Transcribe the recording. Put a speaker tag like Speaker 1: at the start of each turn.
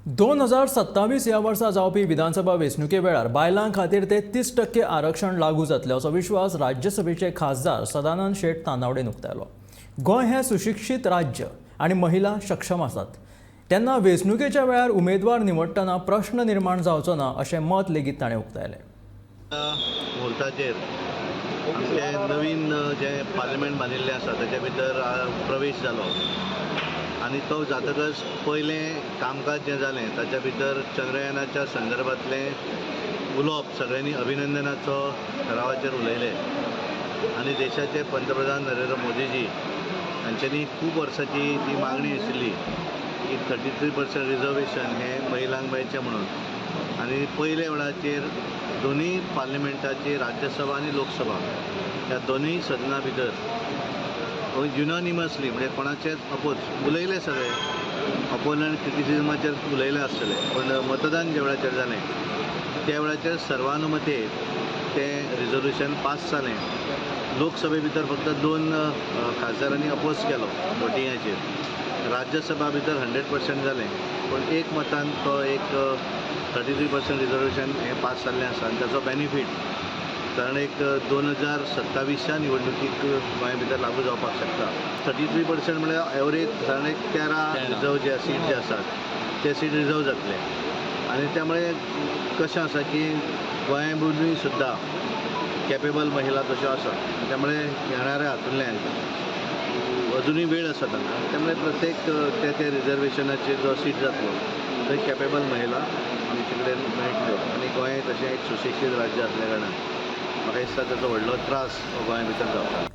Speaker 1: 2027 ह्या वर्सा जावपी विधानसभा वेंचणुके वेळार बायलां खातीर ते 30% आरक्षण लागू जातले असो विश्वास राज्यसभेचे खासदार सदानंद शेट तानावडेन उक्तायलो। गोंय हें सुशिक्षीत राज्य आनी महिला सक्षम आसात तेन्ना वेंचणुकेच्या वेळार उमेदवार निवडटना प्रश्न निर्माण जावचो ना अशें मत लेगीत ताणें उक्तायलें।
Speaker 2: मुहूर्ताचेर आमचे नवीन जे पार्लिमेंट बांदिल्लें आसा ताचे भितर प्रवेश जालो आनी तो जातकच पयलें कामकाज जें जालें ताच्या भितर चंद्रयानाच्या संदर्भांतलें उलोवप सगळ्यांनी अभिनंदनाचो ठरावाचेर उलयले आनी देशाचे पंतप्रधान नरेंद्र मोदीजी हांच्यांनी खूब वर्सांची ती मागणी आशिल्ली की 33% रिजर्वेशन हें महिलांक मेळचें म्हणून आनी पयले वेळाचेर दोनूय पार्लिमेंटाची राज्यसभा आनी लोकसभा ह्या दोनूय सदनां भितर युनानिमसली म्हणजे कोणाचेच अपोज उलयले सगळे अपोनंट क्रिटिसिजमाचेर उलयले आसतले पण मतदान जे वेळाचेर जालें त्या वेळाचेर सर्वानुमते तें रिजोल्युशन पास जालें। लोकसभे भितर फक्त 2 खासदारांनी अपोज केलो वोटिंगाचेर। राज्यसभा भितर 100% जालें पण एक मतान तो एक 33% रिजर्वेशन हें पास जाल्लें आसा आनी ताचो बेनिफीट कारण एक 2027च्या निवडणुकीक गोंया भितर लागू जावपाक शकता। 33% म्हळ्यार एवरेज साधारण एक 13 रिजर्व जे सीट जे आसात ते सीट रिजर्व जातले आनी त्यामुळे कशें आसा की गोंया मदीं सुद्दां कॅपेबल महिला तश्यो आसात त्यामुळे येणाऱ्या हातूंतल्यान अजुनूय वेळ आसा तांकां त्यामुळे प्रत्येक त्या रिजर्वेशनाचेर जो सीट जातलो थंय कॅपेबल महिला आमचे कडेन मेळटल्यो आनी गोंय तशें एक सुशिक्षीत राज्य आसल्या कारणान म्हाका दिसता ताचो व्हडलो त्रास गोंया भितर जावपाक।